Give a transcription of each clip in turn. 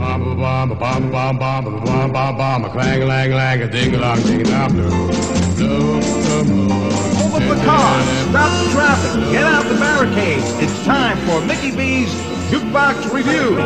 Hold up the car, stop the traffic, get out the barricades. It's time for Mickey B's Jukebox Revue.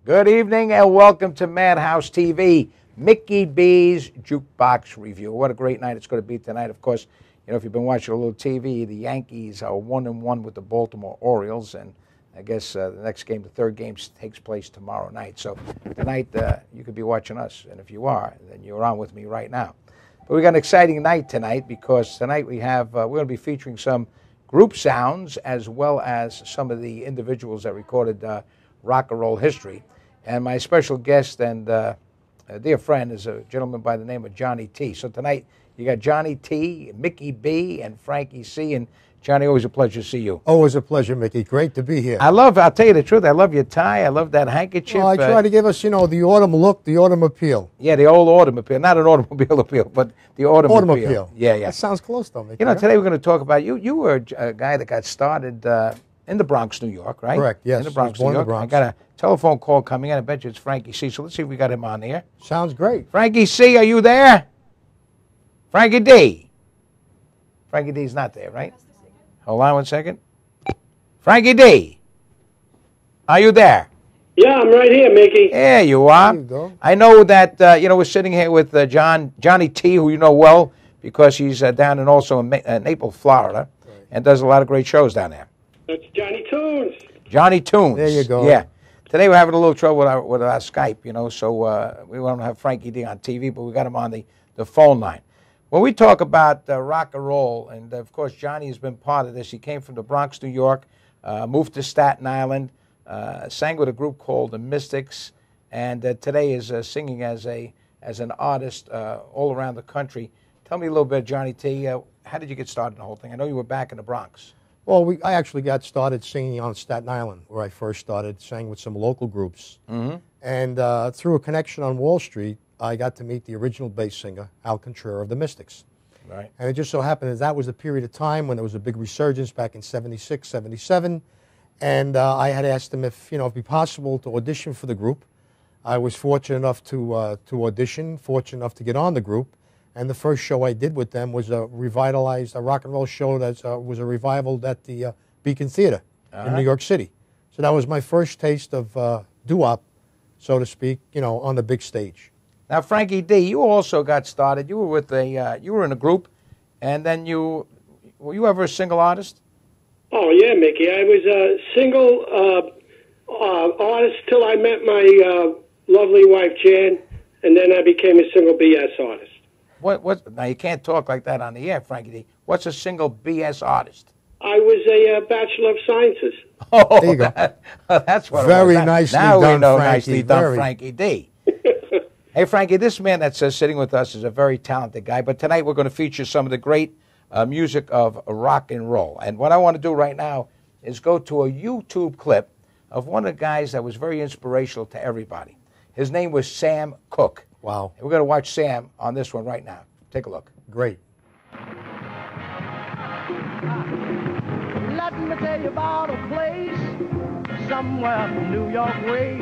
Good evening and welcome to Madhouse TV, Mickey B's Jukebox Revue. What a great night it's going to be tonight. Of course, you know, if you've been watching a little TV, the Yankees are 1-1 with the Baltimore Orioles, and I guess the next game, the third game, takes place tomorrow night. So tonight you could be watching us, and if you are, then you're on with me right now. But we got an exciting night tonight because tonight we have we're going to be featuring some group sounds as well as some of the individuals that recorded rock and roll history. And my special guest and a dear friend is a gentleman by the name of Johnny T. So tonight you got Johnny T, Mickey B, and Frankie C. And Johnny, always a pleasure to see you. Always a pleasure, Mickey. Great to be here. I'll tell you the truth, I love your tie. I love that handkerchief. Well, I try to give us, you know, the autumn look, the autumn appeal. Yeah, the old autumn appeal. Not an automobile appeal, but the autumn appeal. Yeah. That sounds close, though, Mickey. You know, today we're going to talk about you. You were a guy that got started in the Bronx, New York, right? Correct, yes. In the Bronx, New York. I got a telephone call coming in. I bet you it's Frankie C. So let's see if we got him on here. Sounds great. Frankie C., are you there? Frankie D. Frankie D's not there, right? Hold on 1 second. Frankie D. Are you there? Yeah, I'm right here, Mickey. There you are. There you go. I know that, you know, we're sitting here with Johnny T., who you know well, because he's down in also in Naples, Florida, and does a lot of great shows down there. That's Johnny Tunes. Johnny Tunes. There you go. Yeah. Today we're having a little trouble with our Skype, you know, so we want to have Frankie D on TV, but we got him on the phone line. When we talk about rock and roll, and of course Johnny has been part of this. He came from the Bronx, New York, moved to Staten Island, sang with a group called the Mystics, and today is singing as an artist all around the country. Tell me a little bit, Johnny T. How did you get started in the whole thing? I know you were back in the Bronx. Well, I actually got started singing on Staten Island, where I first started, sang with some local groups. Mm-hmm. And through a connection on Wall Street, I got to meet the original bass singer, Al Contrare of the Mystics. Right. And it just so happened that was a period of time when there was a big resurgence back in 76, 77. And I had asked him if, you know, it'd be possible to audition for the group. I was fortunate enough to audition, fortunate enough to get on the group. And the first show I did with them was a rock and roll show that was a revival at the Beacon Theater in New York City. So that was my first taste of doo-wop, so to speak, you know, on the big stage. Now, Frankie D., you also got started. You were with you were in a group, and then were you ever a single artist? Oh, yeah, Mickey. I was a single artist till I met my lovely wife, Jan, and then I became a single BS artist. Now, you can't talk like that on the air, Frankie D. What's a single BS artist? I was a Bachelor of Sciences. Oh, there you go. That's what Very it was. nicely now done, we know Frankie. Nicely done, Frankie D. Hey, Frankie, this man that's sitting with us is a very talented guy, but tonight we're going to feature some of the great music of rock and roll. And what I want to do right now is go to a YouTube clip of one of the guys that was very inspirational to everybody. His name was Sam Cooke. Wow. And we're going to watch Sam on this one right now. Take a look. Great. Let me tell you about a place somewhere from New York way,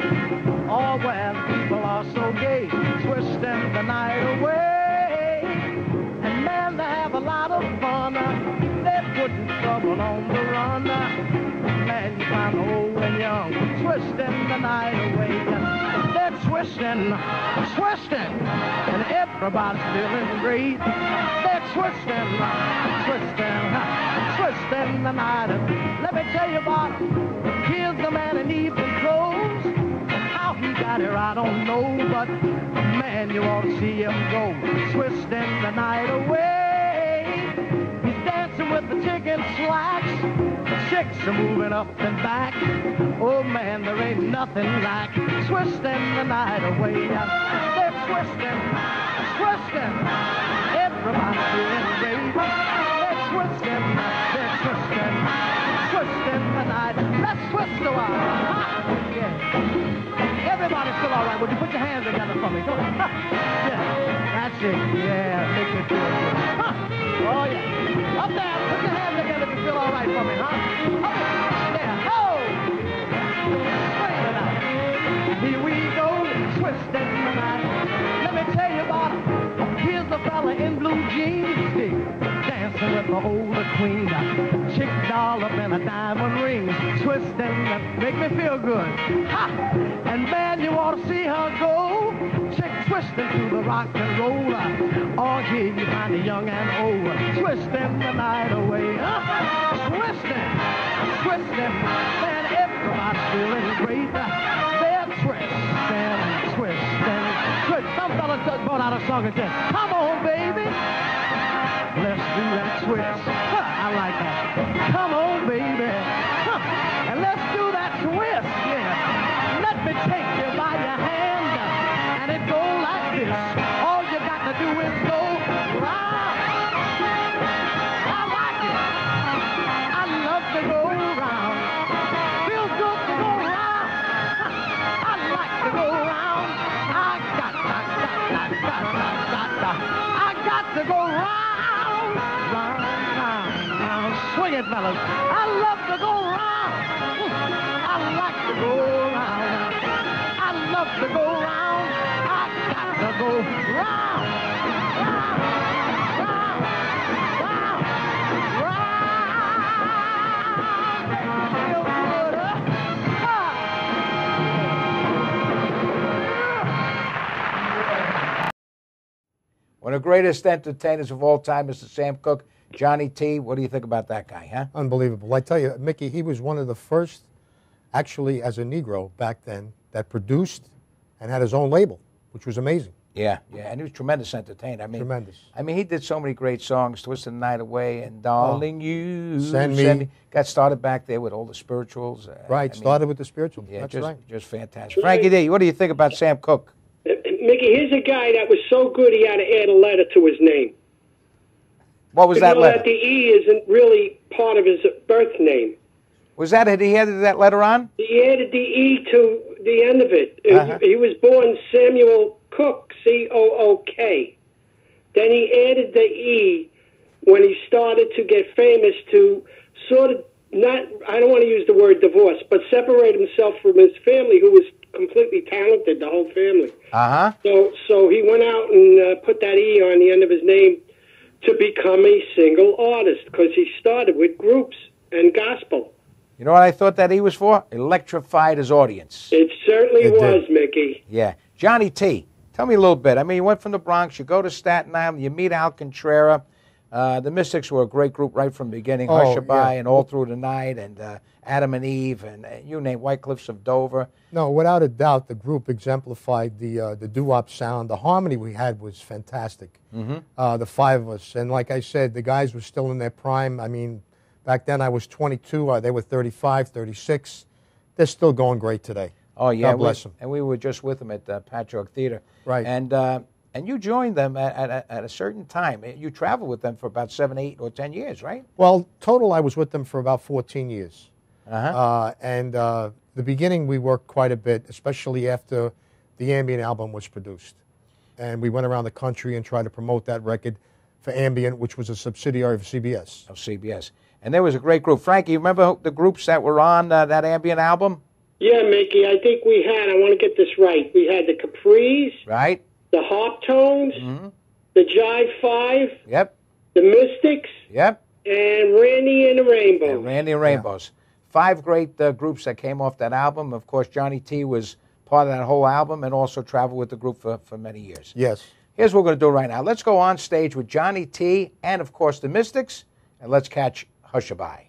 all where people are so gay, twisting the night away. And man, they have a lot of fun. They're putting trouble on the run. Man, you find old and young, twisting the night away. They're twisting, and everybody's feeling great. They're twisting the night. Let me tell you about it. Here's the man in evening clothes. How he got here, I don't know, but man, you ought to see him go, twisting the night away. He's dancing with the chicken slacks. The chicks are moving up and back. Oh man, there ain't nothing like twisting the night away. They're twisting, twisting. Everybody's feeling great. They're twisting, twisting the night. Let's twist a while. Yeah. Everybody feel all right. Would you put your hands together for me? Go ahead. Yeah, that's it. Yeah, make me feel good. Oh, yeah. Up there, put your hands together if you feel all right for me, huh? Up there. Oh! Straighten it out. Here we go, twisting the night. Let me tell you about it. Here's the fella in blue jeans, dancing with the older queen. Chick doll up in a diamond ring, twisting, make me feel good. Ha! And man, you ought to see her go. Chick twisting through the rock and roll. Oh, here you find the young and old, twisting the night away. Twisting, twisting, man, everybody's feeling great. They're twisting, twisting, twist. Some fellas just brought out a song and said, come on, baby. Let's do that twist. I like that. Come on, baby. And let's do that twist. Yeah. Let me take you by your hand. And it go like this. All you got to do is go round. I like it. I love to go round. Feels good to go round. I like to go round. I got to go round. Swing it, fellas. I love to go round. I like to go round. I love to go round. I got to go round. Round, round, round, round. Feel good, One of the greatest entertainers of all time, Mr. Sam Cooke. Johnny T, what do you think about that guy, huh? Unbelievable. I tell you, Mickey, he was one of the first, actually, as a Negro back then, that produced and had his own label, which was amazing. Yeah, and he was a tremendous entertainer. I mean, Tremendous. I mean, he did so many great songs, Twisting the Night Away and Darling You. Send Me. Got started back there with all the spirituals. Right, started with the spirituals. Yeah, That's just, right. just fantastic. Frankie D, what do you think about Sam Cooke? Mickey, here's a guy that was so good he had to add a letter to his name. What was that letter? That the E isn't really part of his birth name. Was that it? He added that letter on? He added the E to the end of it. He was born Samuel Cook, C-O-O-K. Then he added the E when he started to get famous to sort of not, I don't want to use the word divorce, but separate himself from his family, who was completely talented, the whole family. So he went out and put that E on the end of his name to become a single artist, because he started with groups and gospel. You know what I thought that E was for? Electrified his audience. It certainly was, Mickey. Yeah. Johnny T, tell me a little bit. I mean, you went from the Bronx, you go to Staten Island, you meet Al Contrara. The Mystics were a great group right from the beginning. Hushabye and All Through the Night and Adam and Eve and you name White Cliffs of Dover. No, without a doubt, the group exemplified the doo-wop sound. The harmony we had was fantastic. The five of us. And like I said, the guys were still in their prime. I mean, back then I was 22. They were 35, 36. They're still going great today. Oh, yeah. God bless them. And we were just with them at the Patchogue Theater. Right. And you joined them at a certain time. You traveled with them for about 7, 8, or 10 years, right? Well, total I was with them for about 14 years. The beginning we worked quite a bit, especially after the Ambient album was produced. And we went around the country and tried to promote that record for Ambient, which was a subsidiary of CBS. Of CBS. And there was a great group. Frankie, you remember the groups that were on that Ambient album? Yeah, Mickey, I think we had, I want to get this right, we had the Capris. Right. The Harp Tones. The Jive Five. Yep. The Mystics. Yep. And Randy and the Rainbows. And Randy and Rainbows. 5 great groups that came off that album. Of course, Johnny T was part of that whole album and also traveled with the group for many years. Yes. Here's what we're going to do right now. Let's go on stage with Johnny T and, of course, the Mystics, and let's catch Hushabye.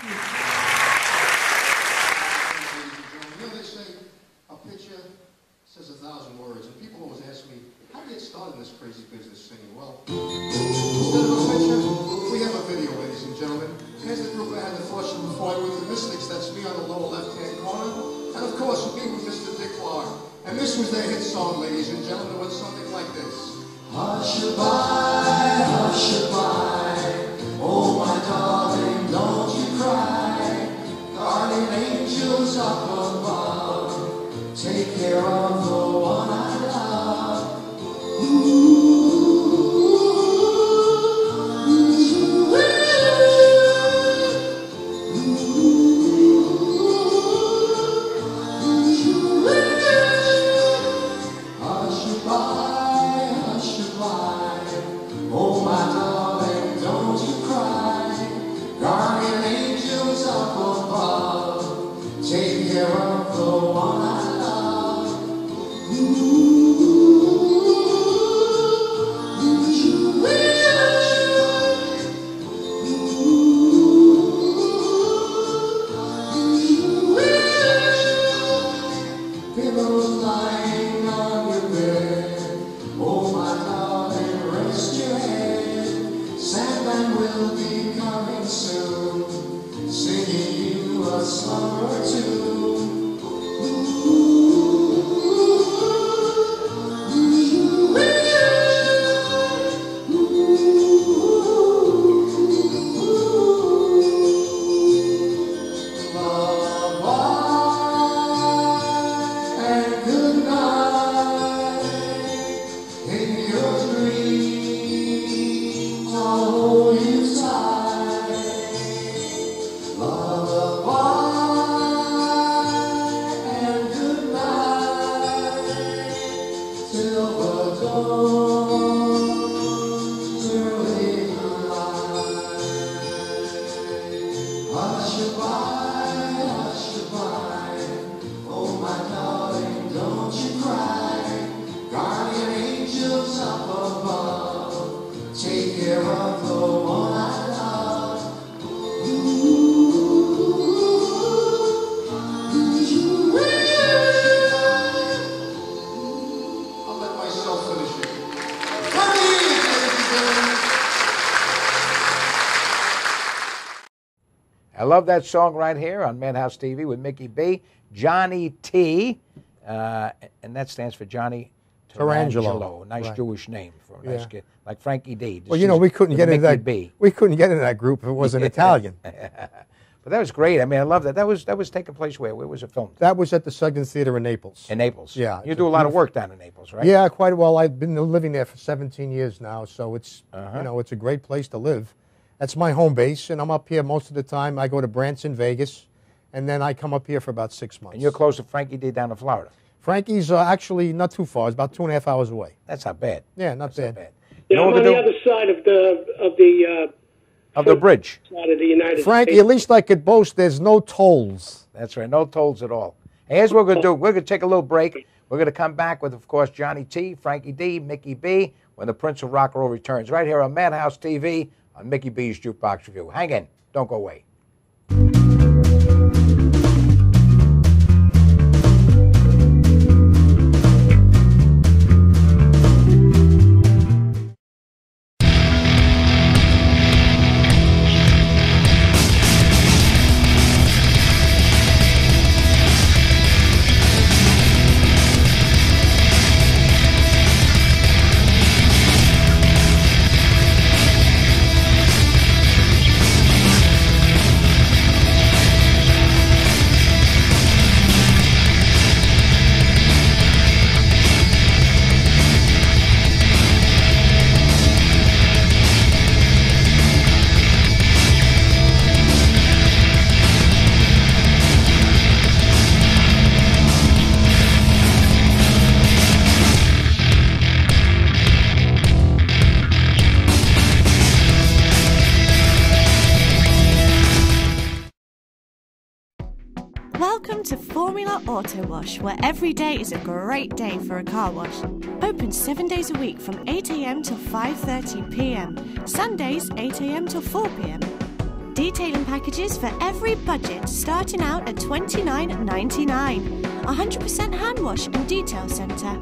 You know, they say a picture says 1,000 words, and people always ask me, how do you get started in this crazy business singing? Well, This was their hit song, ladies and gentlemen. It went something like this. Hush-a-bye, oh my darling, don't you cry. Guardian angels up above, take care of the one I love. Ooh. I love that song right here on Madhouse TV with Mickey B. Johnny T, and that stands for Johnny Tarangelo. Nice right. Jewish name for a nice kid, like Frankie D. Well, you know, we couldn't get into that. We couldn't get into that group if it wasn't Italian. But that was great. I mean, I love that. That was taking place where? Where was it filmed? That was at the Sugden Theater in Naples. In Naples. Yeah. You do a lot of work down in Naples, right? Yeah, quite well. I've been living there for 17 years now, so it's you know, it's a great place to live. That's my home base, and I'm up here most of the time. I go to Branson, Vegas, and then I come up here for about 6 months. And you're close to Frankie D down in Florida. Frankie's actually not too far. It's about 2.5 hours away. That's not bad. Yeah, not bad. Yeah, I'm on the other side of the bridge. Side of the United Frankie, States. at least I could boast there's no tolls. That's right, no tolls at all. Hey, here's what we're going to do. We're going to take a little break. We're going to come back with, of course, Johnny T, Frankie D, Mickey B, when the Prince of Rock and Roll returns. Right here on Madhouse TV on Mickey B's Jukebox Review. Hang in. Don't go away. Welcome to Formula Auto Wash, where every day is a great day for a car wash. Open 7 days a week from 8 a.m. till 5:30 p.m. Sundays 8 a.m. till 4 p.m. Detailing packages for every budget, starting out at $29.99. 100% hand wash and detail centre.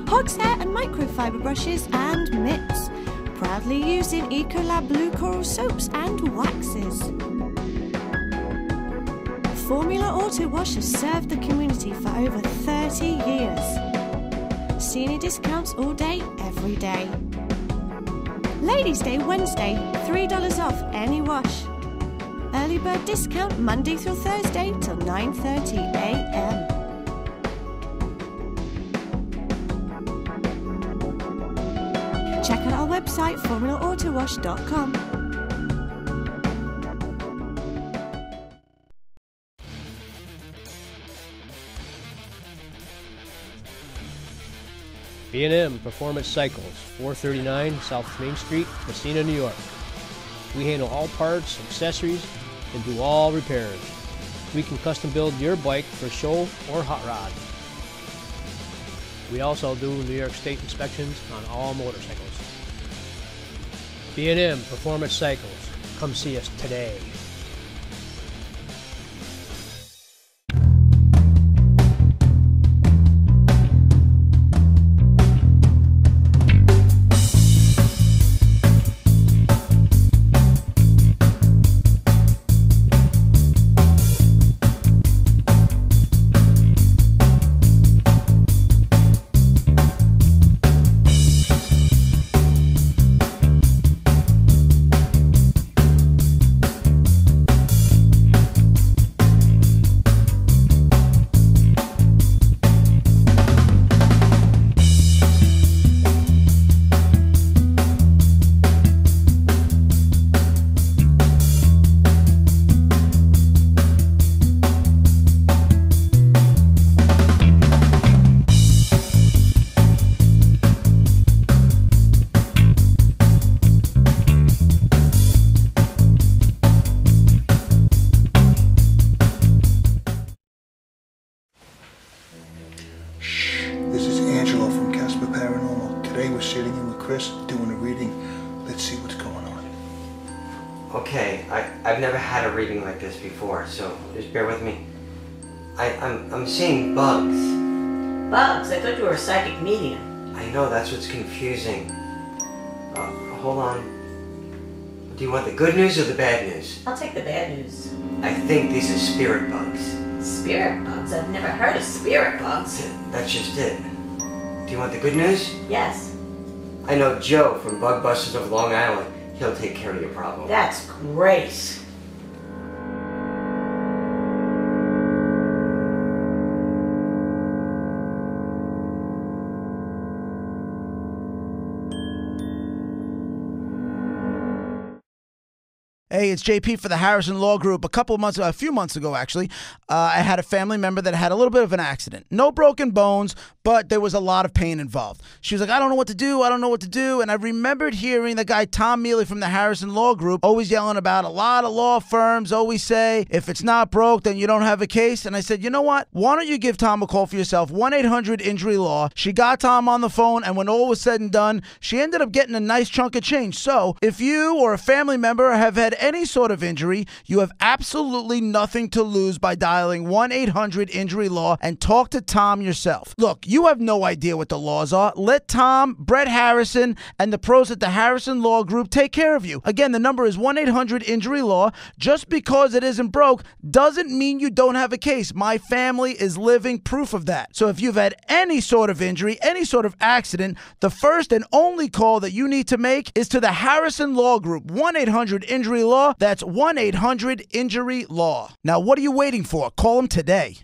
Hogshair and microfiber brushes and mitts. Proudly using Ecolab Blue Coral soaps and waxes. Formula Auto Wash has served the community for over 30 years. Senior discounts all day, every day. Ladies' Day Wednesday, $3 off any wash. Early bird discount Monday through Thursday till 9:30 a.m. Check out our website, formulaautowash.com. B&M Performance Cycles, 439 South Main Street, Messina, New York. We handle all parts, accessories, and do all repairs. We can custom build your bike for show or hot rod. We also do New York State inspections on all motorcycles. B&M Performance Cycles. Come see us today. Okay, I've never had a reading like this before, so just bear with me. I'm seeing bugs. Bugs? I thought you were a psychic medium. I know, that's what's confusing. Hold on. Do you want the good news or the bad news? I'll take the bad news. I think these are spirit bugs. Spirit bugs? I've never heard of spirit bugs. That's just it. Do you want the good news? Yes. I know Joe from Bug Busters of Long Island. He'll take care of your problem. That's great. Hey, it's JP for the Harrison Law Group. A few months ago, actually, I had a family member that had a little bit of an accident. No broken bones, but there was a lot of pain involved. She was like, I don't know what to do. I don't know what to do. And I remembered hearing the guy, Tom Mealy from the Harrison Law Group, always yelling about a lot of law firms always say, if it's not broke, then you don't have a case. And I said, you know what? Why don't you give Tom a call for yourself? 1-800-INJURY-LAW. She got Tom on the phone, and when all was said and done, she ended up getting a nice chunk of change. So if you or a family member have had any sort of injury, you have absolutely nothing to lose by dialing 1-800-INJURY-LAW and talk to Tom yourself. Look, you have no idea what the laws are. Let Tom, Brett Harrison, and the pros at the Harrison Law Group take care of you. Again, the number is 1-800-INJURY-LAW. Just because it isn't broke doesn't mean you don't have a case. My family is living proof of that. So if you've had any sort of injury, any sort of accident, the first and only call that you need to make is to the Harrison Law Group, 1-800-INJURY-LAW. That's 1-800-INJURY-LAW. Now, what are you waiting for? Call them today.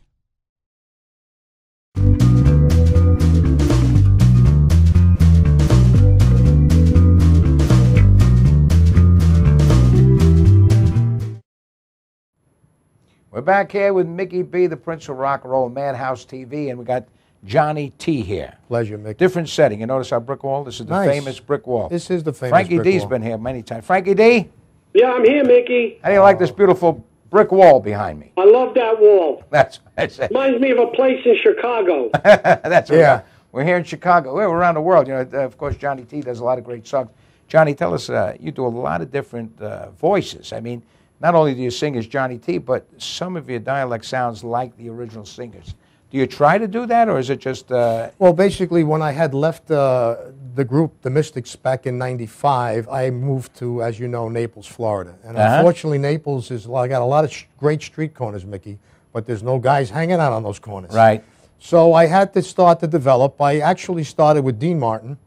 We're back here with Mickey B, the Prince of Rock and Roll, Madhouse TV, and we got Johnny T here. Pleasure, Mickey. Different setting. You notice our brick wall? This is the famous brick wall. This is the famous Frankie brick D's wall. been here many times. Frankie D? Yeah, I'm here, Mickey. How do you like this beautiful brick wall behind me? I love that wall. That's it. Reminds me of a place in Chicago. That's Yeah. right. We're here in Chicago. We're around the world. You know, of course, Johnny T does a lot of great songs. Johnny, tell us, you do a lot of different voices. I mean, not only do you sing as Johnny T, but some of your dialect sounds like the original singers. Do you try to do that, or is it just... Well, basically, when I had left the group, the Mystics, back in '95, I moved to, as you know, Naples, Florida. And unfortunately, Naples is got a lot of great street corners, Mickey. but there's no guys hanging out on those corners. Right. So I had to start to develop. I actually started with Dean Martin,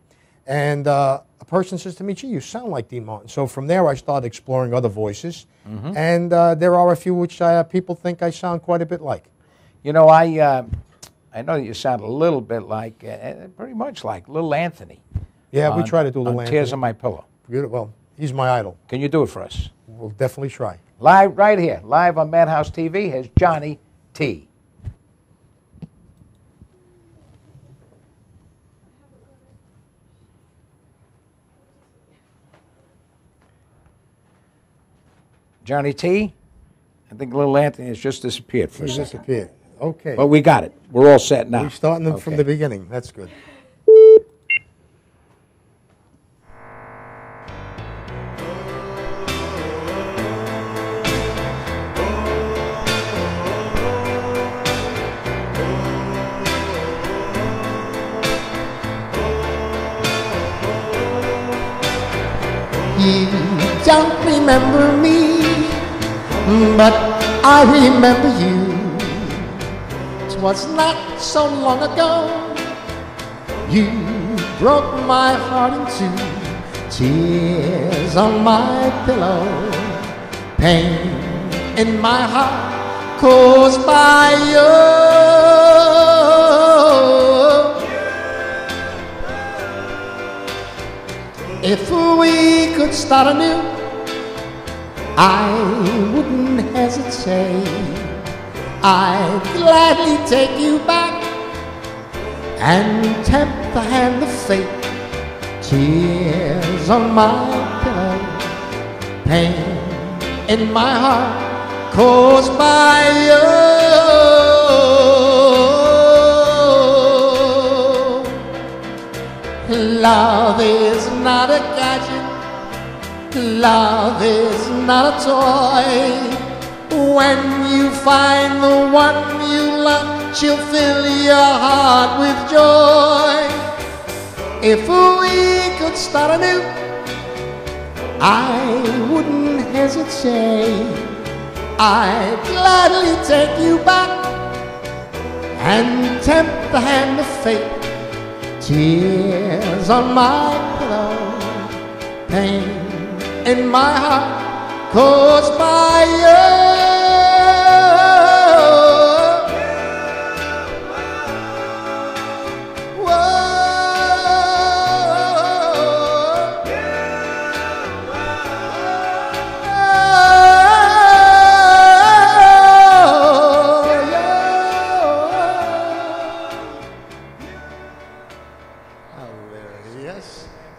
and a person says to me, "Gee, you sound like Dean Martin." So from there, I started exploring other voices, and there are a few which people think I sound quite a bit like. You know, I know that you sound a little bit like, pretty much like Little Anthony. Yeah, we try to do Little Anthony. Tears on My Pillow. Well, he's my idol. Can you do it for us? We'll definitely try. Live, right here, live on Madhouse TV, here's Johnny T. Johnny T, I think Little Anthony has just disappeared for a second. Disappeared. Okay. But we got it. We're all set now. We're starting them from the beginning. That's good. You don't remember me, but I remember you. 'Twas not so long ago you broke my heart in two. Tears on my pillow, pain in my heart caused by you. If we could start anew, I wouldn't hesitate. I'd gladly take you back and tempt the hand of fate. Tears on my pillow, pain in my heart caused by you. Love is not a gadget, love is not a toy. When you find the one you love, she'll fill your heart with joy. If we could start anew, I wouldn't hesitate. I'd gladly take you back and tempt the hand of fate. Tears on my pillow, pain in my heart caused by you.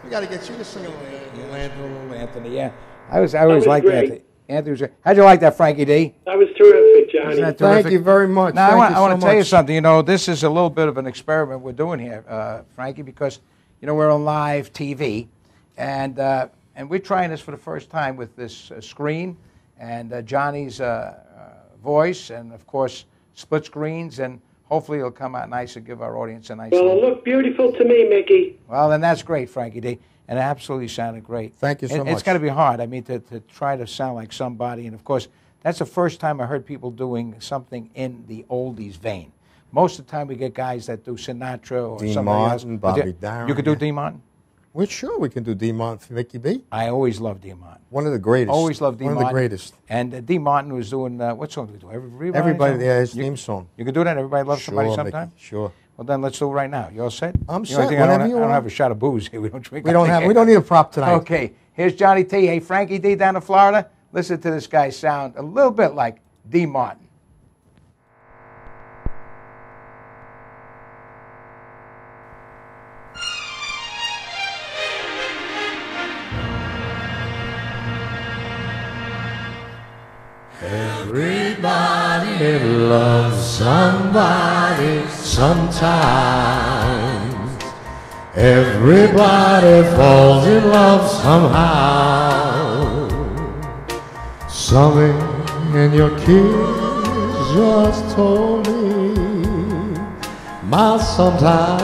Got to get you to sing a Little Anthony, yeah. I always liked Anthony. Anthony was great. How'd you like that, Frankie D? That was terrific, Johnny. Isn't that Thank you very much. Now, Thank I want you to so tell you much. something. You know, this is a little bit of an experiment we're doing here, Frankie, because, you know, we're on live TV, and we're trying this for the first time with this screen, and Johnny's voice, and, of course, split screens, and hopefully it'll come out nice and give our audience a nice Well, it looked beautiful to me, Mickey. Well, then that's great, Frankie D. And it absolutely sounded great. Thank you so much. It's got to be hard. I mean, to try to sound like somebody. And, of course, that's the first time I heard people doing something in the oldies vein. Most of the time we get guys that do Sinatra or Dean somebody Martin, else. Bobby Darin. You could do yeah. Dean Martin? Well, sure, we can do Dean Martin for Mickey B. I always loved Dean Martin. One of the greatest. Always loved Dean Martin. One of the greatest. And Dean Martin was doing, what song did we do? Everybody, yeah, his theme song. You can do that? Everybody loves somebody Sure, sometime? Mickey, sure. Well, then let's do it right now. You all set? I'm you know, set. I You don't have a shot of booze here. We don't drink. We don't need a prop tonight. Okay. Here's Johnny T. Hey, Frankie D. down in Florida. Listen to this guy sound a little bit like Dean Martin. Everybody loves somebody sometimes. Everybody falls in love somehow. Something in your kiss just told me my sometime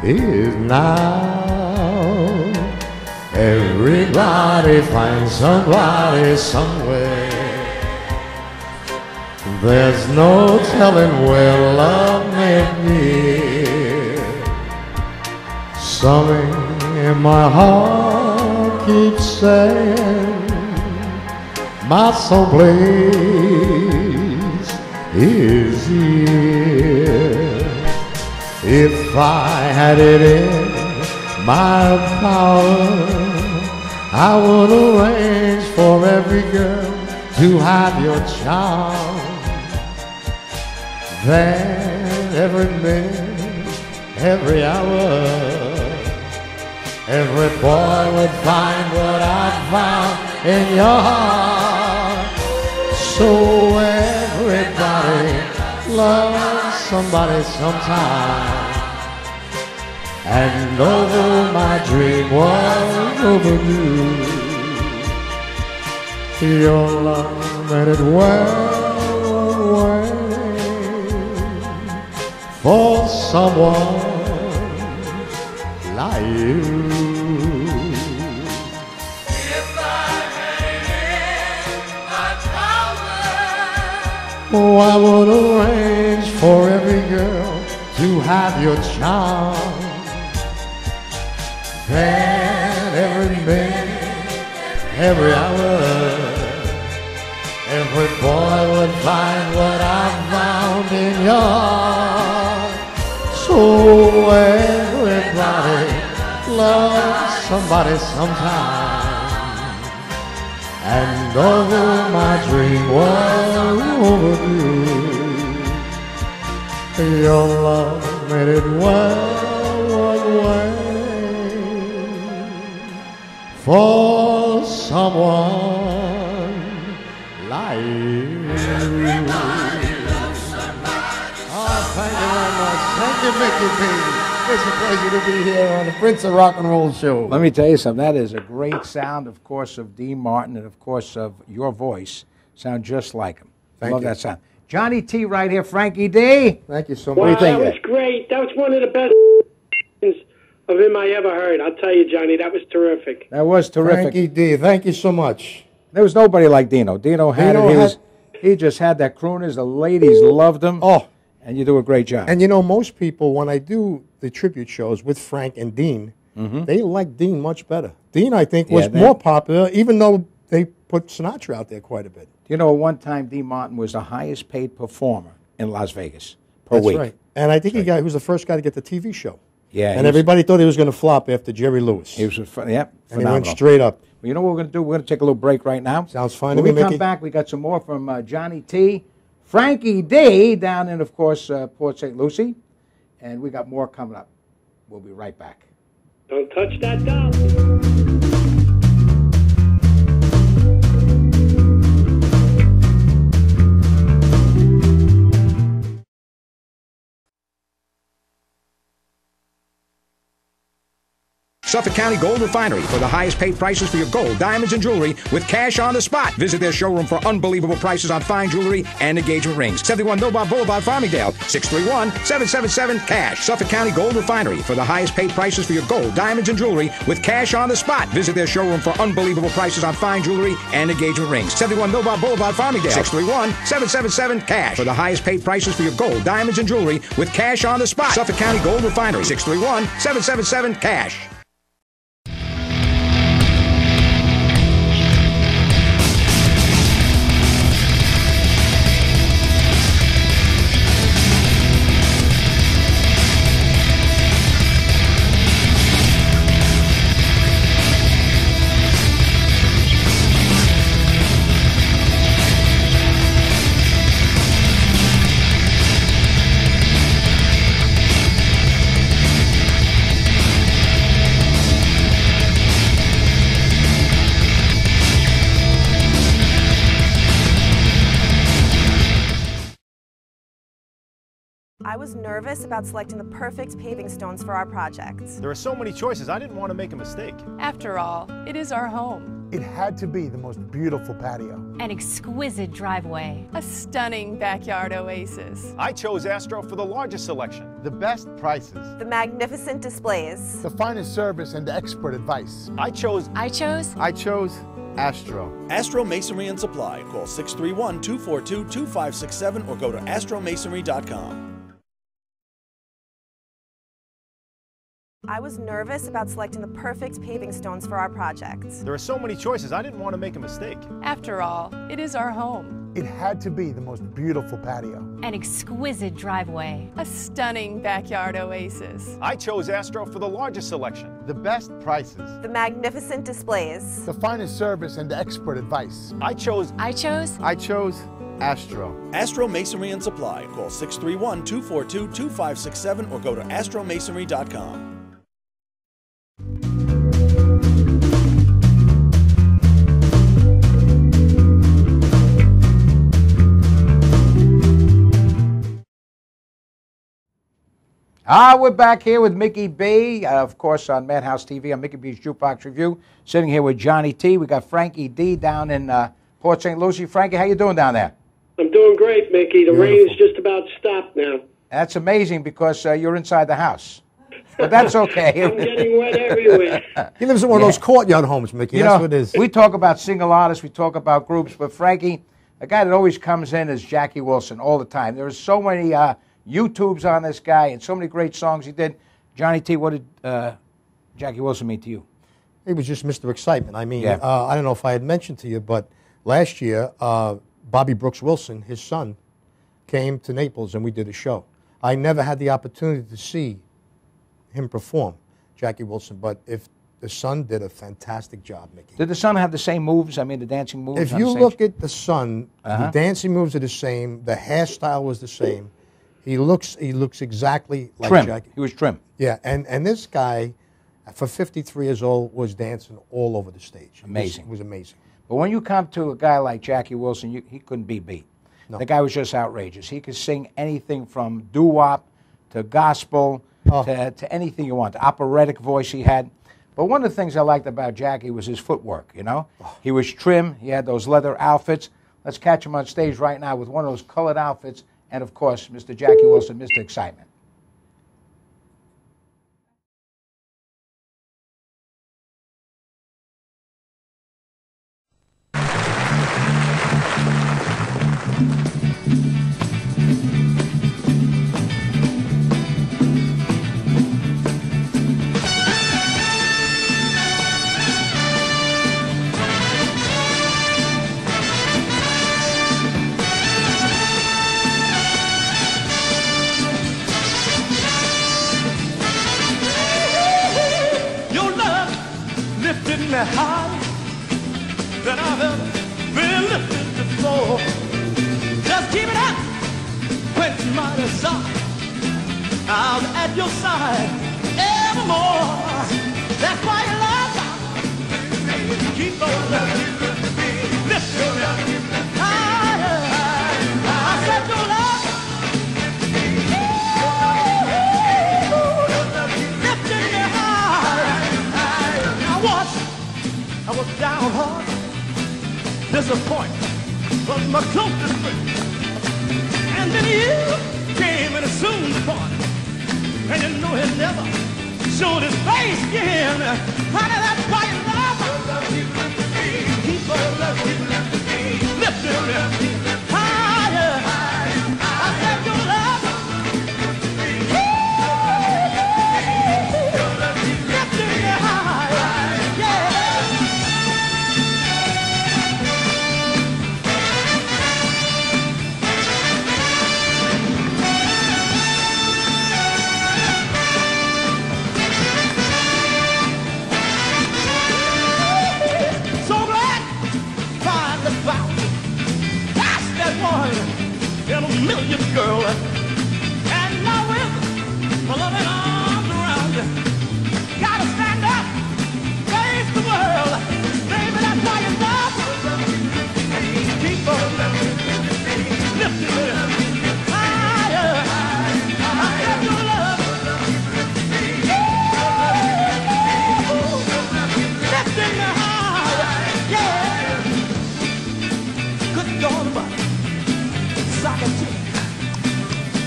is now. Everybody finds somebody somewhere. There's no telling where love may appear. Something in my heart keeps saying, my soul place is here. If I had it in my power, I would arrange for every girl to have your charm. Then every minute, every hour, every boy would find what I found in your heart. So everybody loves somebody sometime. And although my dream was overdue, your love made it well away for someone like you. If I had it in my power, oh, I would arrange for every girl to have your charm. Then every minute, every hour, every boy would find what I found in your heart. So everybody loves somebody sometime. And although my dream was overdue, your love made it well away for someone like you. Oh, thank you very much. Thank you, Mickey B. It's a pleasure to be here on the Prince of Rock and Roll show. Let me tell you something. That is a great sound, of course, of Dean Martin and, of course, of your voice. Sound just like him. Love that sound. Johnny T right here, Frankie D. Thank you so Wow, much. that was great. That was one of the best of him I ever heard. I'll tell you, Johnny, that was terrific. That was terrific. Frankie D, thank you so much. There was nobody like Dino. Dino had it. He just had that crooners. The ladies loved him. Oh. And you do a great job. And you know, most people, when I do the tribute shows with Frank and Dean, they like Dean much better. Dean, I think, was more popular, even though they put Sinatra out there quite a bit. You know, at one time, Dean Martin was the highest paid performer in Las Vegas per week. That's right. And I think he was the first guy to get the TV show. Yeah. And everybody thought he was going to flop after Jerry Lewis. He was, And he phenomenal. went straight up. Well, you know what we're going to do? We're going to take a little break right now. Sounds fine When to me, we come Mickey. back, we got some more from Johnny T, Frankie D down in, of course, Port St. Lucie. And we got more coming up. We'll be right back. Don't touch that doll. Suffolk County Gold Refinery for the highest paid prices for your gold, diamonds, and jewelry with cash on the spot. Visit their showroom for unbelievable prices on fine jewelry and engagement rings. 71 Millbar Boulevard, Farmingdale, 631-777-CASH. Suffolk County Gold Refinery for the highest paid prices for your gold, diamonds, and jewelry with cash on the spot. Visit their showroom for unbelievable prices on fine jewelry and engagement rings. 71 Millbar Boulevard, Farmingdale, 631-777-CASH. For the highest paid prices for your gold, diamonds, and jewelry with cash on the spot. Suffolk County Gold Refinery, 631-777-CASH. I was nervous about selecting the perfect paving stones for our project. There are so many choices, I didn't want to make a mistake. After all, it is our home. It had to be the most beautiful patio. An exquisite driveway. A stunning backyard oasis. I chose Astro for the largest selection. The best prices. The magnificent displays. The finest service and expert advice. I chose Astro. Astro Masonry and Supply. Call 631-242-2567 or go to astromasonry.com. I was nervous about selecting the perfect paving stones for our project. There are so many choices, I didn't want to make a mistake. After all, it is our home. It had to be the most beautiful patio. An exquisite driveway. A stunning backyard oasis. I chose Astro for the largest selection. The best prices. The magnificent displays. The finest service and expert advice. I chose Astro. Astro Masonry and Supply. Call 631-242-2567 or go to astromasonry.com. We're back here with Mickey B, of course, on Madhouse TV on Mickey B's Jukebox Review. Sitting here with Johnny T. We got Frankie D down in Port St. Lucie. Frankie, how you doing down there? I'm doing great, Mickey. The rain's just about stopped now. That's amazing because you're inside the house. But that's okay. I'm getting wet everywhere. He lives in one of those courtyard homes, Mickey. That's what it is. We talk about single artists, we talk about groups, but Frankie, a guy that always comes in is Jackie Wilson all the time. There's so many YouTubes on this guy and so many great songs he did. Johnny T, what did Jackie Wilson mean to you? He was just Mr. Excitement. I mean, I don't know if I had mentioned to you, but last year, Bobby Brooks Wilson, his son, came to Naples and we did a show. I never had the opportunity to see him perform, Jackie Wilson, but if the son did a fantastic job, Mickey. Did the son have the same moves? I mean, the dancing moves? If you look at the son, the dancing moves are the same, the hairstyle was the same. He looks exactly like Jackie. He was trim. Yeah, and this guy, for 53 years old, was dancing all over the stage. Amazing. It was amazing. But when you come to a guy like Jackie Wilson, he couldn't be beat. No. The guy was just outrageous. He could sing anything from doo-wop to gospel to anything you want. The operatic voice he had. But one of the things I liked about Jackie was his footwork, you know? He was trim. He had those leather outfits. Let's catch him on stage right now with one of those colored outfits. And, of course, Mr. Jackie Wilson, Mr. Excitement. Higher than I've ever been lifted before. Just keep it up when it's mighty soft. I'm at your side evermore. That's why you love me. Keep on lifting me higher. I said your love lifting me higher. I was downhearted, disappointed, was my closest friend. And then you came and assumed the party. And you know he never showed his face again. Honey, that's why you love me. Keep on lifting me higher. I said you love me. Lifting me higher. Yeah. In a million, girl, and now with my loving arms around you, gotta stand up, face the world, baby, that's why you love me. Keep on lifting me higher. I said you love me. Lifting me higher, yeah. Good God, but I can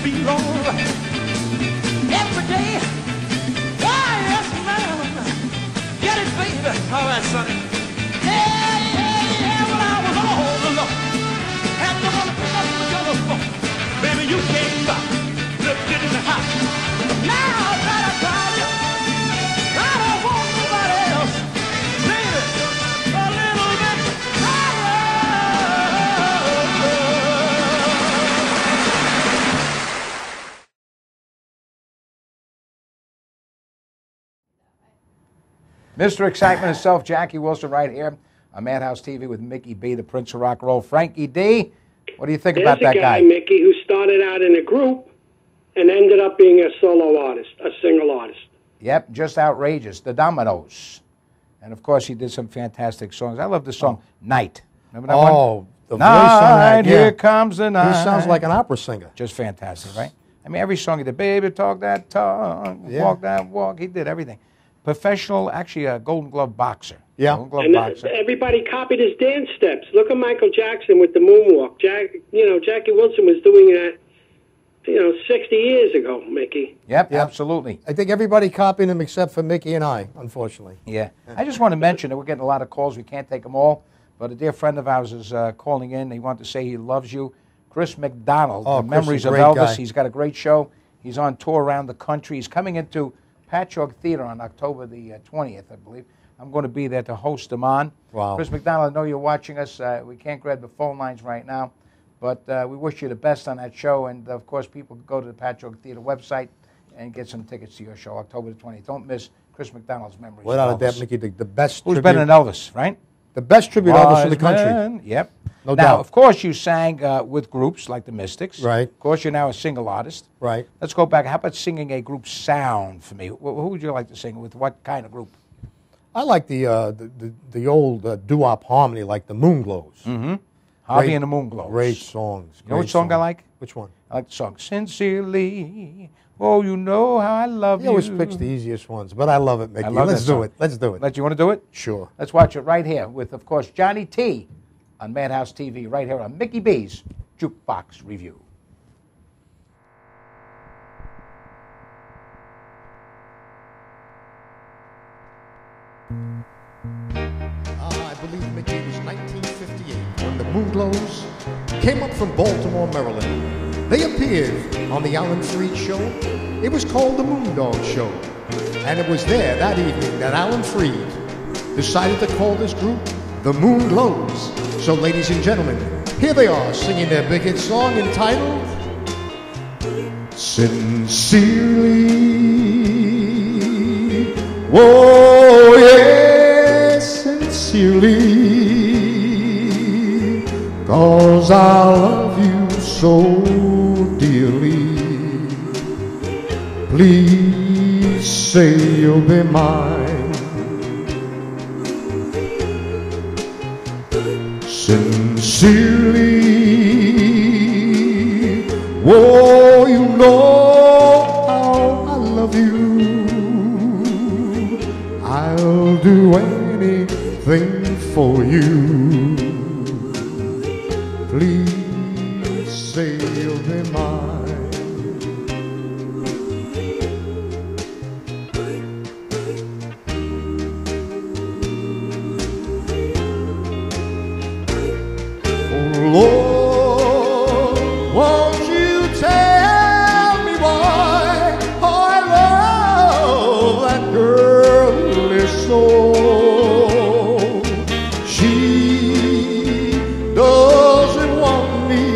feel alright every day. Why, yes, ma'am. Get it, baby. All right, sonny. Yeah, yeah. you can't stop. Look, get in the house. Now that I got it, I don't want nobody else. Baby, a little bit Mr. Excitement himself, Jackie Wilson, right here on Madhouse TV with Mickey B, the Prince of Rock and Roll. Frankie D, what do you think about that guy? There's a guy, Mickey, who started out in a group and ended up being a solo artist, a single artist. Yep, just outrageous. The Dominoes. And, of course, he did some fantastic songs. I love the song Night. Remember that one? Oh, the voice Night, on that. Yeah. here comes the night. He sounds like an opera singer. Just fantastic, right? I mean, every song he did, baby, talk that talk, walk that walk. He did everything. Professional, actually a Golden Glove boxer. Yeah. Golden Glove And boxer. everybody copied his dance steps. Look at Michael Jackson with the moonwalk. Jackie Wilson was doing that, 60 years ago, Mickey. Yep, absolutely. I think everybody copied him except for Mickey and I, unfortunately. Yeah. I just want to mention that we're getting a lot of calls. We can't take them all. But a dear friend of ours is calling in. He wanted to say he loves you. Chris McDonald, Oh, the Chris, Memories a of great Elvis. guy. He's got a great show. He's on tour around the country. He's coming into Patchogue Theater on October the 20th, I believe. I'm going to be there to host him on. Wow. Chris McDonald, I know you're watching us. We can't grab the phone lines right now, but we wish you the best on that show. And, of course, people can go to the Patchogue Theater website and get some tickets to your show, October the 20th. Don't miss Chris McDonald's Memories Without a of Elvis. doubt, Mickey, the best Who's tribute. better than Elvis, right? The best tribute Elvis in the Wise country. man. Yep. No now, doubt. of course, you sang with groups like the Mystics. Right. Of course, you're now a single artist. Right. Let's go back. How about singing a group sound for me? Who would you like to sing with? What kind of group? I like the old doo-wop harmony, like the Moonglows. Mm-hmm. Harvey Great- and the Moonglows. Great songs. You know great which song I songs. like? Which one? I like the song "Sincerely." Oh, you know how I love You you. always picks the easiest ones, but I love it, Mickey. I love Let's that do song. it. Let's do it. You want to do it? Sure. Let's watch it right here with, of course, Johnny T on Madhouse TV, right here on Mickey B's Jukebox Review. I believe, Mickey, it was 1958 when the Moonglows came up from Baltimore, Maryland. They appeared on the Alan Freed Show. It was called the Moondog Show. And it was there that evening that Alan Freed decided to call this group the Moonglows. So, ladies and gentlemen, here they are singing their big hit song entitled Sincerely. Whoa, yes, sincerely, 'cause I love you so dearly. Please say you'll be mine. Sincerely, oh, you know how I love you. I'll do anything for you. Please say you'll be mine. Lord, won't you tell me why I love that girl is so? She doesn't want me.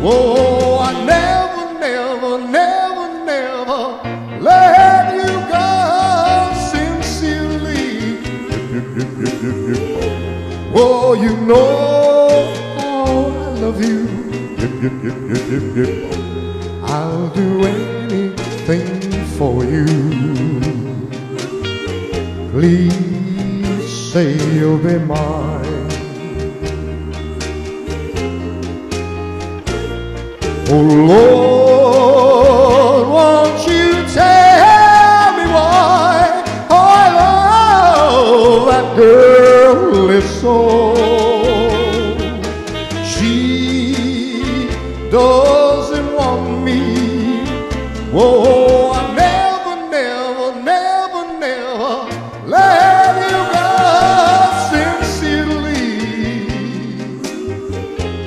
Oh, I never, never, never, never let you go sincerely. Oh, you know love you. I'll do anything for you. Please say you'll be mine. Oh Lord, won't you tell me why I love that girl is so? Doesn't want me. Whoa, I never, never, never, never let you go sincerely.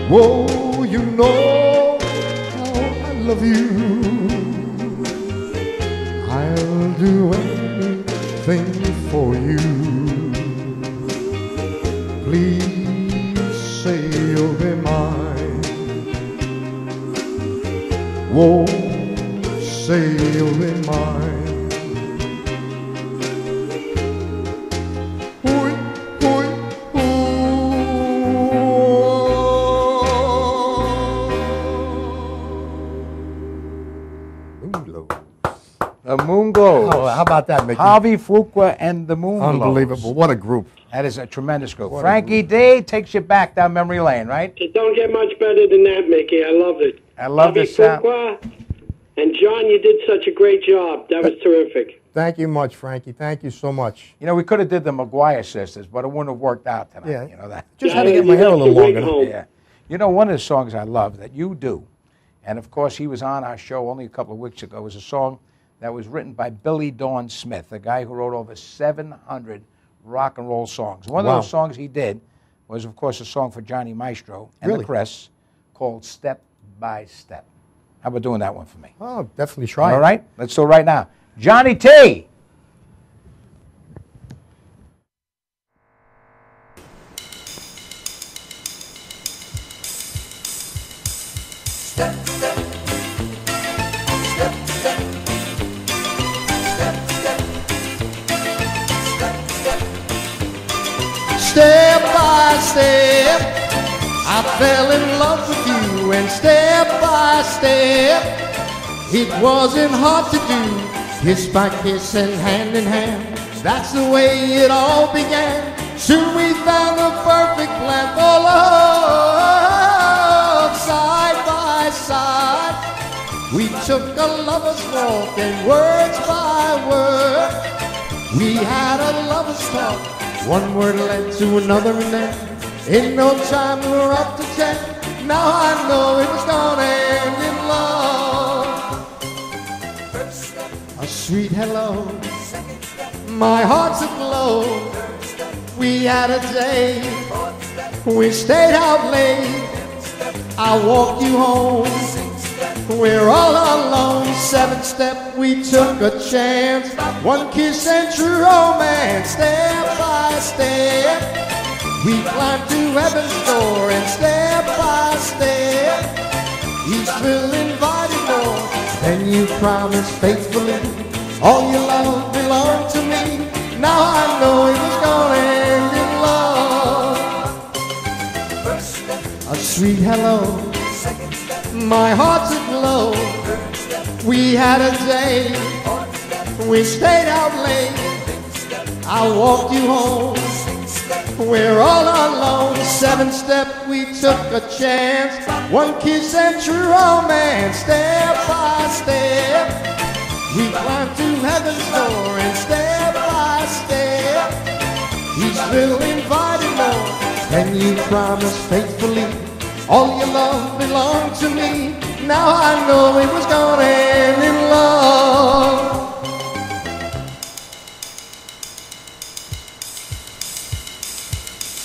Whoa, you know love you. I'll do anything for you. Please say you'll be mine. Whoa, say you'll be mine. The Moon Glows. Oh, how about that, Mickey? Harvey Fuqua and the Moon Glows. Unbelievable. What a group. That is a tremendous group. Frankie D takes you back down memory lane, right? It don't get much better than that, Mickey. I loved it. I love the sound. And John, you did such a great job. That was terrific. Thank you much, Frankie. Thank you so much. You know, we could have did the McGuire sisters, but it wouldn't have worked out tonight. Yeah. You know that. Just had to get my hair a little longer. Yeah. You know, one of the songs I love that you do, and of course he was on our show only a couple of weeks ago, was a song that was written by Billy Dawn Smith, a guy who wrote over 700 rock and roll songs. One of those songs he did was, of course, a song for Johnny Maestro and the Cress called Step by Step. How about doing that one for me? Oh, definitely try. All right, let's do it right now. Johnny T. Step, step, step, step, step by step, I fell in love with you, and step by step, it wasn't hard to do. Kiss by kiss and hand in hand, that's the way it all began. Soon we found the perfect plan for love. Side by side, we took a lover's walk, and words by word, we had a lover's talk. One word led to another, and then in no time we were up to 10. Now I know it was gonna end in love. A sweet hello, my heart's aglow. We had a day, we stayed out late. I walked you home, we're all alone. 7th step, we took a chance. 1 kiss and true romance. Step by step, we climbed to heaven's door, and step by step, each will invited more. Then you promised faithfully, all your love belonged to me. Now I know it was gonna end in love. A sweet hello, my heart's aglow. We had a day, we stayed out late. I walked you home, we're all alone. 7th step, we took a chance. 1 kiss and true romance. Step by step, we climbed to heaven's door, and step by step, each little invited more. And you promised faithfully, all your love belonged to me. Now I know it was gonna end in love.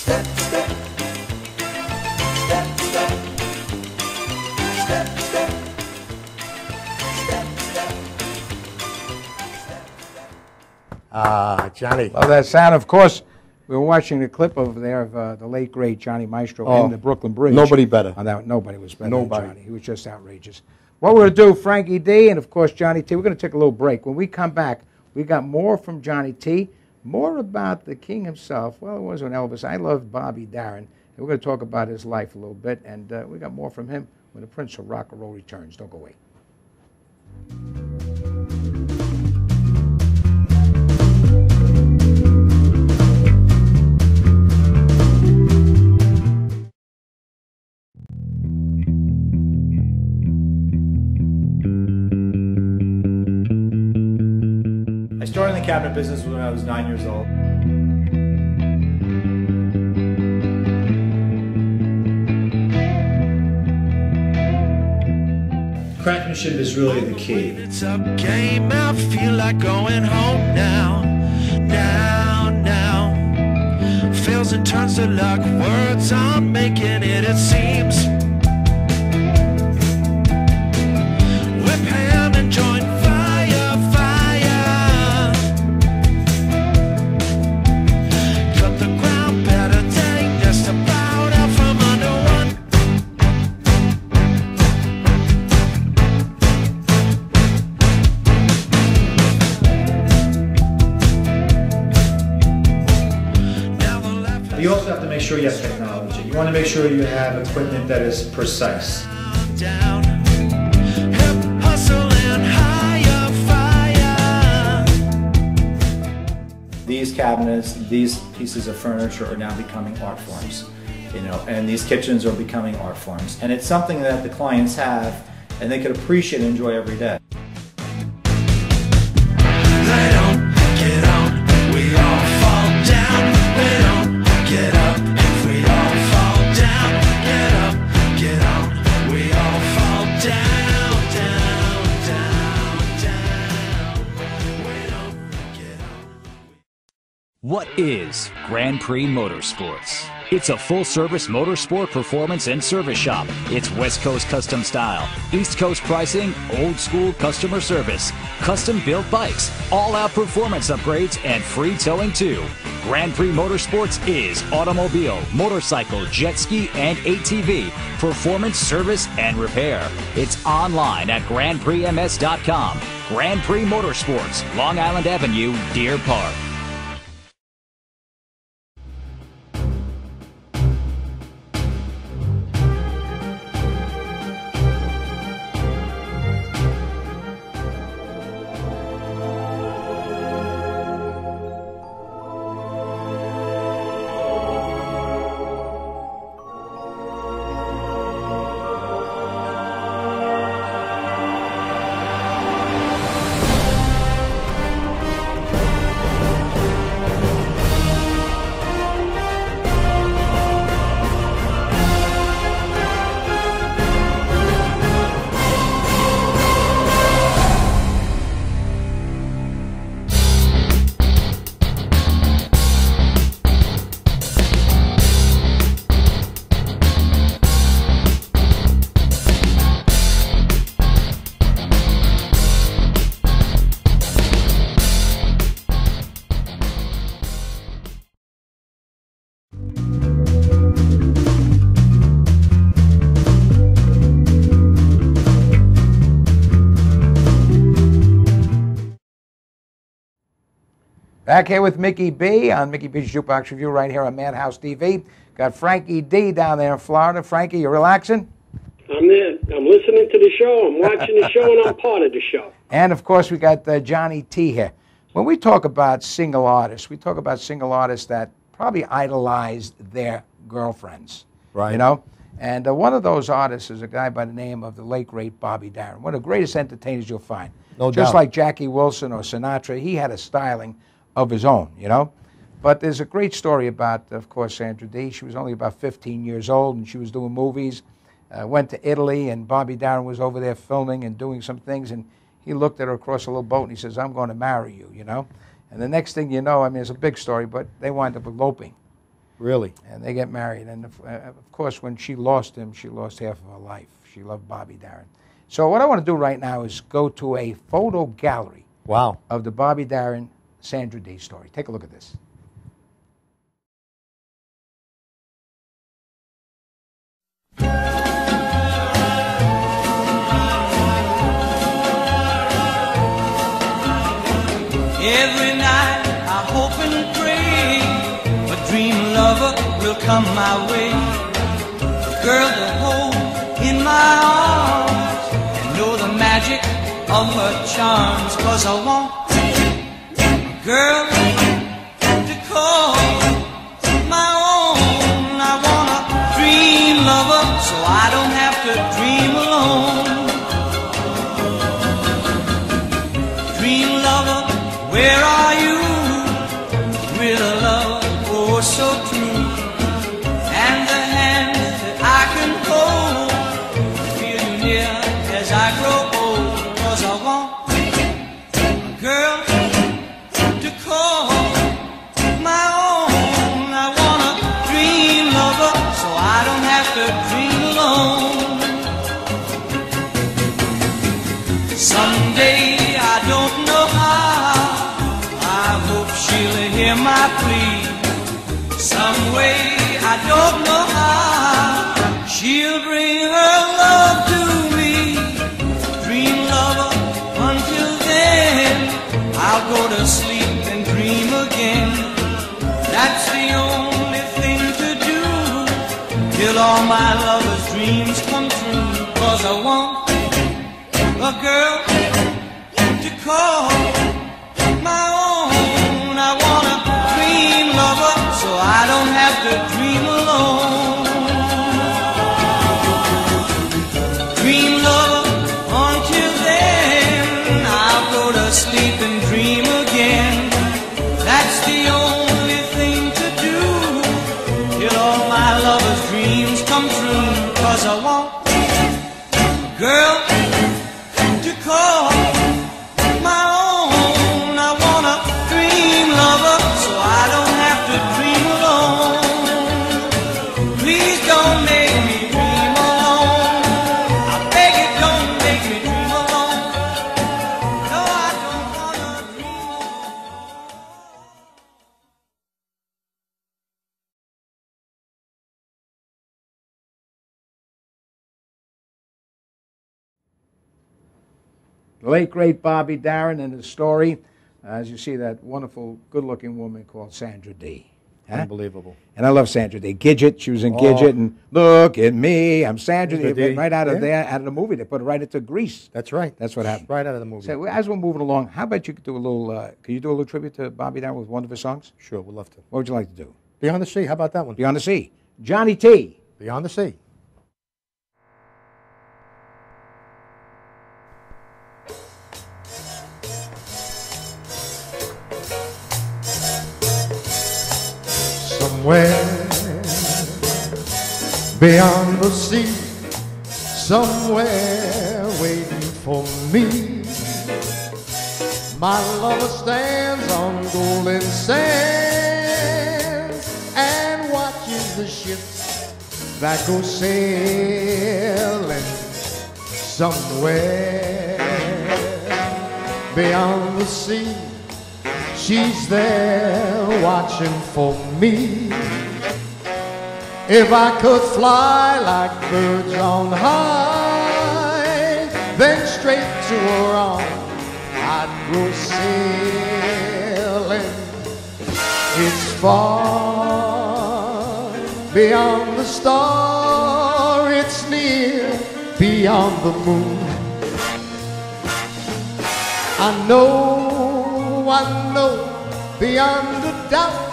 Step, step, step, step, step, step, step. Johnny. Love that sound. Of course, we were watching the clip over there of the late, great Johnny Maestro in the Brooklyn Bridge. Nobody better. On that, nobody was better Nobody. than Johnny. He was just outrageous. What we're going to do, Frankie D, and of course Johnny T, we're going to take a little break. When we come back, we got more from Johnny T, more about the king himself. Well, it wasn't Elvis. I love Bobby Darin. And we're going to talk about his life a little bit, and we got more from him when the Prince of Rock and Roll returns. Don't go away. I started in the cabinet business when I was 9 years old. Craftsmanship is really the key. It's a game, I feel like going home now. Now. Fails and turns to luck, words I'm making it seems. But you also have to make sure you have technology. You want to make sure you have equipment that is precise. These cabinets, these pieces of furniture are now becoming art forms, you know, and these kitchens are becoming art forms. And it's something that the clients have and they could appreciate and enjoy every day. What is Grand Prix Motorsports? It's a full-service motorsport performance and service shop. It's West Coast custom style, East Coast pricing, old-school customer service, custom-built bikes, all-out performance upgrades, and free towing too. Grand Prix Motorsports is automobile, motorcycle, jet ski, and ATV performance, service, and repair. It's online at GrandPrixMS.com. Grand Prix Motorsports, Long Island Avenue, Deer Park. Back here with Mickey B on Mickey B's Jukebox Review right here on Madhouse TV. Got Frankie D down there in Florida. Frankie, you relaxing? I'm there. I'm listening to the show. I'm watching the show, and I'm part of the show. And, of course, we got Johnny T here. When we talk about single artists, we talk about single artists that probably idolized their girlfriends. Right. You know? And one of those artists is a guy by the name of the late, great Bobby Darin. One of the greatest entertainers you'll find. No doubt. Just like Jackie Wilson or Sinatra, he had a styling of his own, you know. But there's a great story about, of course, Sandra Dee. She was only about 15 years old, and she was doing movies. Went to Italy, and Bobby Darin was over there filming and doing some things, and he looked at her across a little boat, and he says, I'm going to marry you, you know. And the next thing you know, I mean, it's a big story, but they wind up eloping. Really? And they get married. And, of course, when she lost him, she lost half of her life. She loved Bobby Darin. So what I want to do right now is go to a photo gallery of the Bobby Darin Sandra Dee story. Take a look at this. Every night I hope and pray a dream lover will come my way, a girl to hold in my arms and know the magic of her charms, 'cause I want girl to call my own. I want a dream lover so I don't have to dream alone. Dream lover, where are you? With a love oh so true, and the hand that I can hold, feel you near as I grow old. 'Cause I want a girl to call my own. I want a dream lover so I don't have to dream alone. Someday I don't know how, I hope she'll hear my plea. Some way I don't know how, she'll bring her love to me. Dream lover, until then I'll go to sleep and dream again. That's the only thing a girl to call my own. I want a dream lover so I don't have to dream alone. Dream lover, until then I'll go to sleep and dream again. That's the only thing to do till all my lover's dreams come true. 'Cause I want a girl to call my own. I want a dream lover so I don't have to dream alone. Please don't make me dream alone. I beg you, don't make me dream alone. No, I don't wanna dream alone. The late, great Bobby Darin and his story. As you see, that wonderful, good-looking woman called Sandra Dee. Huh? Unbelievable. And I love Sandra Dee. Gidget, she was in Gidget, and look at me, I'm Sandra Dee. Right out of there, out of the movie, they put her right into Grease. That's right. That's what happened. Right out of the movie. So as we're moving along, how about you could do a little, can you do a little tribute to Bobby Darin with one of his songs? Sure, we'd love to. What would you like to do? Beyond the Sea, how about that one? Beyond the Sea. Johnny T. Beyond the Sea. Somewhere beyond the sea, somewhere waiting for me, my lover stands on golden sands and watches the ships that go sailing. Somewhere beyond the sea, she's there watching for me. If I could fly like birds on high, then straight to her arms I'd go sailing. It's far beyond the star, it's near beyond the moon. I know beyond a doubt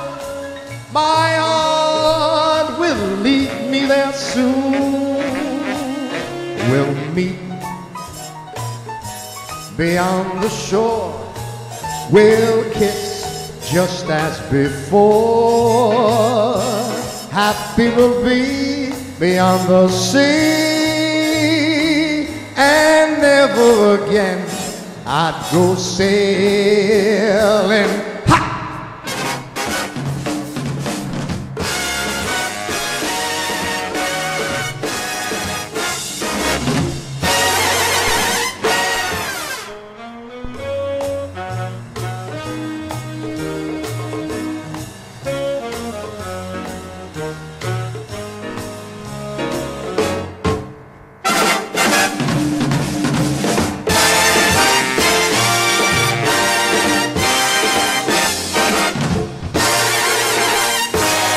my heart will lead me there soon. We'll meet beyond the shore, we'll kiss just as before. Happy we'll be beyond the sea, and never again I'd go sailing.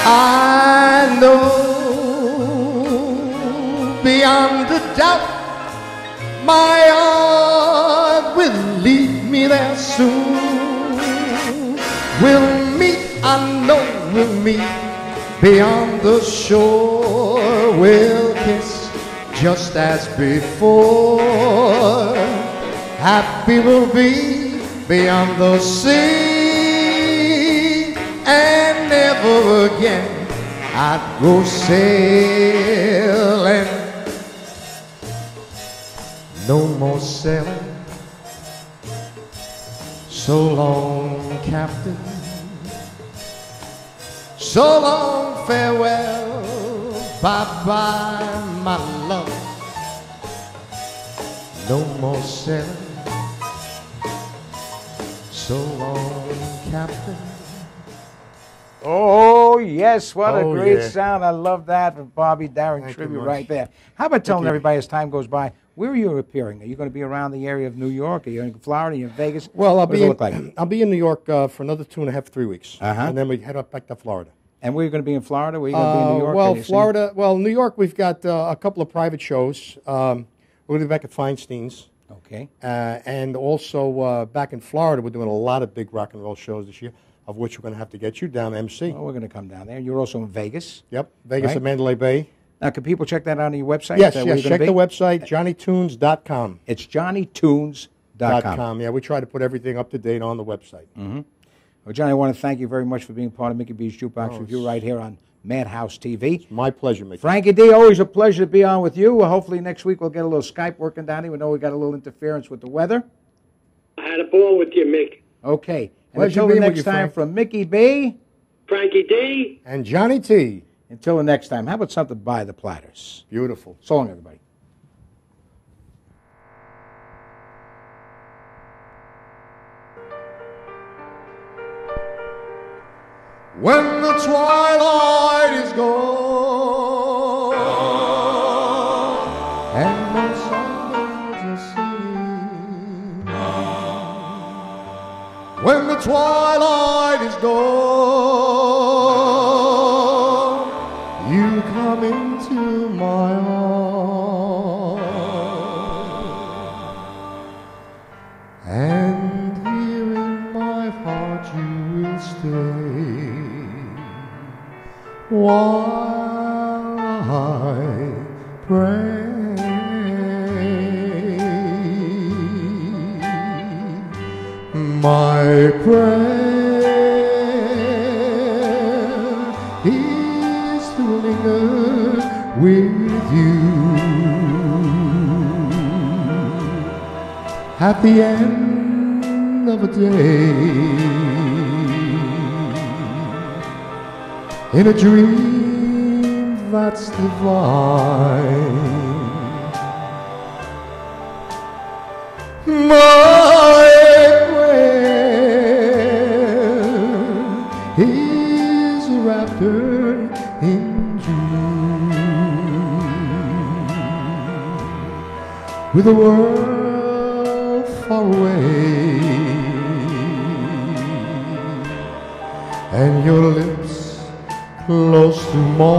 I know beyond a doubt my heart will lead me there soon. We'll meet, I know we'll meet beyond the shore. We'll kiss just as before. Happy we'll be beyond the sea, and never again I'd go sailing. No more sailing. So long, Captain. So long, farewell. Bye-bye, my love. No more sailing. So long, Captain. Oh, yes, what a great yeah. sound. I love that from Bobby Darin Thank you tribute much. right there. How about telling you. everybody as time goes by, where are you appearing? Are you going to be around the area of New York? Are you in Florida? Are you in Vegas? Well, what does it look like? I'll be in New York for another 2.5, 3 weeks. Uh-huh. And then we head up back to Florida. And where are you going to be in Florida? Where are you going to be in New York? Well, Can you Florida. Well, New York, we've got a couple of private shows. We're going to be back at Feinstein's. Okay. And also back in Florida, we're doing a lot of big rock and roll shows this year, of which we're going to have to get you down, MC. Well, we're going to come down there. You're also in Vegas. Yep, Vegas right? and Mandalay Bay. Now, can people check that out on your website? Yes, check the website, JohnnyTunes.com. It's JohnnyTunes.com. Yeah, we try to put everything up to date on the website. Mm-hmm. Well, Johnny, I want to thank you very much for being part of Mickey B's Jukebox Review right here on Madhouse TV. It's my pleasure, Mickey. Frankie D, always a pleasure to be on with you. Hopefully next week we'll get a little Skype working down here. We know we got a little interference with the weather. I had a ball with you, Mick. Okay. And Pleasure until the being with next you, time, Frank. from Mickey B. Frankie D. And Johnny T. Until the next time, how about something by the Platters? Beautiful. So long, everybody. When the twilight is gone and the songbirds are singing, when the twilight is gone, you come into my arms, and here in my heart you will stay while I pray. My prayer is to linger with you at the end of a day, in a dream that's divine. My prayer is raptured in dreams, with the world far away, and your lips close to mine,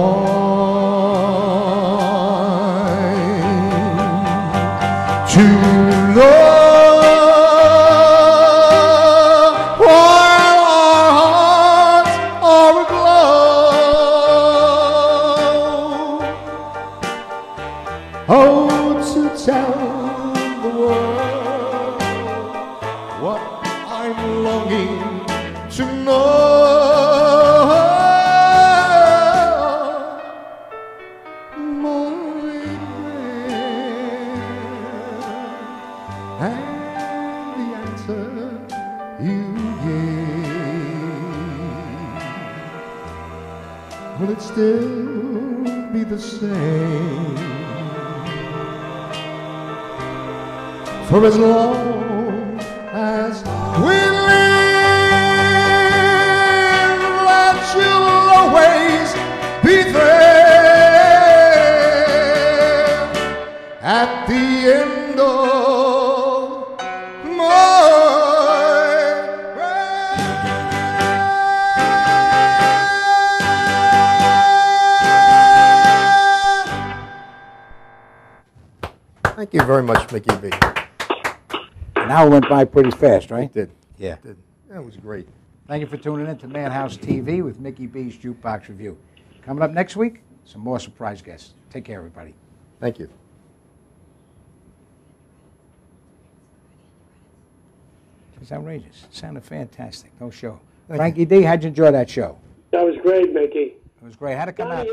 to love while our hearts are aglow. Oh, to tell the world what I'm longing to know. Will it still be the same? For as long as we live, that you'll always be there at the end of Thank you very much, Mickey B. An hour went by pretty fast, right? It did. Yeah. It did. That was great. Thank you for tuning in to Madhouse TV with Mickey B's Jukebox Review. Coming up next week, some more surprise guests. Take care, everybody. Thank you. It's outrageous. It sounded fantastic. No show. Thank Frankie D, how'd you enjoy that show? That was great, Mickey. It was great. How'd it come out?